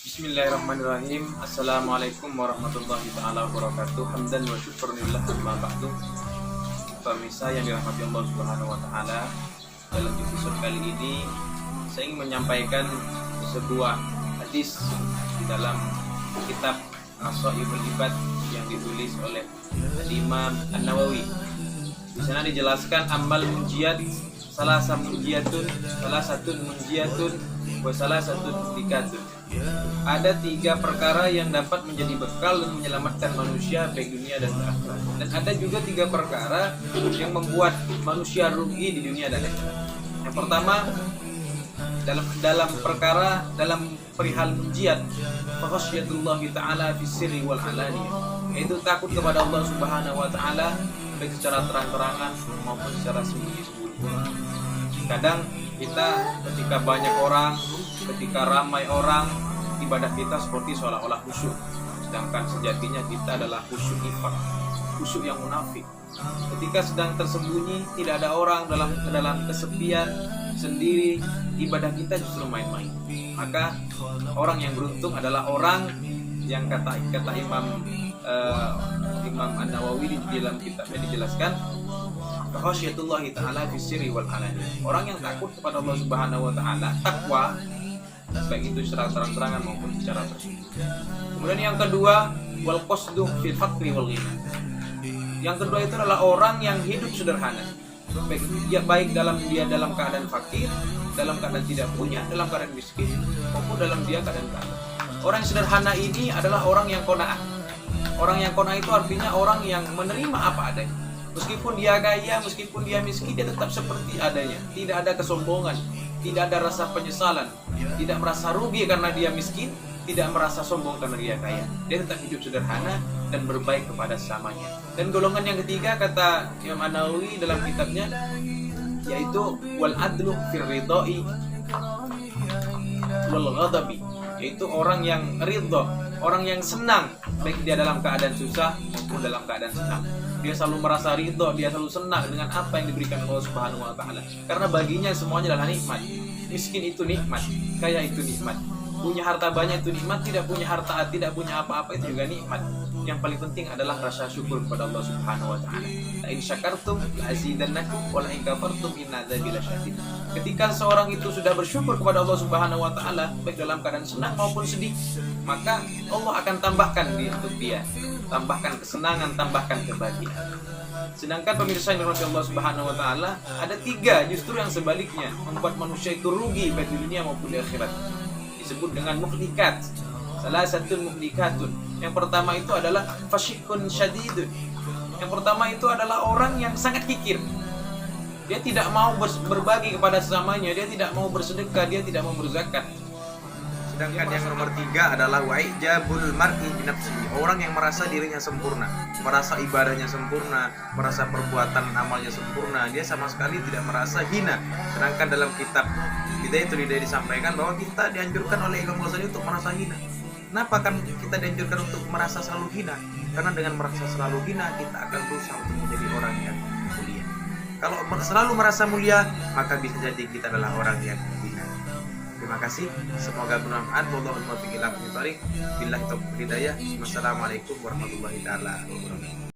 Bismillahirrahmanirrahim. Assalamualaikum warahmatullahi taala wabarakatuh. Hamdan wa syukrunillah amma ba'du. Pemirsa yang dirahmati Allah Subhanahu wa taala, dalam episode kali ini saya ingin menyampaikan sebuah hadis di dalam kitab Shaiful Ibad yang ditulis oleh Imam An-Nawawi. Di sana dijelaskan amal munjiyat, salah satu munjiyatun, wa salah satu dikatun. Ada 3 perkara yang dapat menjadi bekal dan menyelamatkan manusia baik dunia dan akhirat. Dan ada juga 3 perkara yang membuat manusia rugi di dunia dan akhirat. Yang pertama, dalam perihal munjiat, fakhasyatullah ta'ala fi sirri wal alaniyah, yaitu takut kepada Allah Subhanahu wa taala baik secara terang-terangan maupun secara sembunyi-sembunyi. Kadang kita ketika banyak orang, ketika ramai orang, ibadah kita seperti seolah-olah khusyuk, sedangkan sejatinya kita adalah khusyuk nifaq, khusyuk yang munafik. Ketika sedang tersembunyi, tidak ada orang, dalam kesepian sendiri, ibadah kita justru main-main. Maka orang yang beruntung adalah orang yang kata Imam An-Nawawi di dalam kitabnya dijelaskan, khasyiatullahi ta'ala fi sirri wal alaniyah. Orang yang takut kepada Allah Subhanahu wa taala, takwa, baik itu secara terang-terangan maupun secara tersembunyi. Kemudian yang kedua, wal qasdu fil faqri wal ghina. Yang kedua itu adalah orang yang hidup sederhana. Baik dalam keadaan fakir, dalam keadaan tidak punya, dalam keadaan miskin, maupun dalam dia keadaan kaya. Orang yang sederhana ini adalah orang yang qanaah. Orang yang qanaah itu artinya orang yang menerima apa adanya. Meskipun dia kaya, meskipun dia miskin, dia tetap seperti adanya. Tidak ada kesombongan, tidak ada rasa penyesalan, tidak merasa rugi karena dia miskin, tidak merasa sombong karena dia kaya. Dia tetap hidup sederhana dan berbaik kepada sesamanya. Dan golongan yang ketiga, kata Imam An-Nawawi dalam kitabnya, yaitu wal adlu fir ridai wal ghadabi, yaitu orang yang ridho, orang yang senang baik dia dalam keadaan susah maupun dalam keadaan senang. Dia selalu merasa ridho, dia selalu senang dengan apa yang diberikan Allah Subhanahu wa taala. Karena baginya semuanya adalah nikmat. Miskin itu nikmat, kaya itu nikmat. Punya harta banyak itu nikmat, tidak punya harta, tidak punya apa-apa itu juga nikmat. Yang paling penting adalah rasa syukur kepada Allah Subhanahu wa taala. La in syakartum la azidannakum wa la in kafartum inna adzabi lasyadid. Ketika seorang itu sudah bersyukur kepada Allah Subhanahu wa taala baik dalam keadaan senang maupun sedih, maka Allah akan tambahkan untuk dia, tambahkan kesenangan, tambahkan kebahagiaan. Sedangkan pemirsa yang dirahmati Allah Subhanahu wa taala, ada 3 justru yang sebaliknya membuat manusia itu rugi baik di dunia maupun di akhirat. Disebut dengan muhlikat. Salah satu muhlikatun. Yang pertama itu adalah fasyikun syadidun. Yang pertama itu adalah orang yang sangat kikir. Dia tidak mau berbagi kepada sesamanya, dia tidak mau bersedekah, dia tidak mau berzakat. Sedangkan yang nomor 3 adalah wa'ijabul mar'i binafsihi, orang yang merasa dirinya sempurna, merasa ibadahnya sempurna, merasa perbuatan amalnya sempurna, dia sama sekali tidak merasa hina. Sedangkan dalam kitab Bidayatul Hidayah disampaikan bahwa kita dianjurkan oleh Imam Ghazali untuk merasa hina. Kenapa kan kita dianjurkan untuk merasa selalu hina? Karena dengan merasa selalu hina, kita akan berusaha untuk menjadi orang yang mulia. Kalau selalu merasa mulia, maka bisa jadi kita adalah orang yang hina. Terima kasih, semoga bermanfaat. Wallahu muwaffiq ila aqwamit thoriq. Billahi taufiq hidayah. Wassalamualaikum warahmatullahi taala wabarakatuh.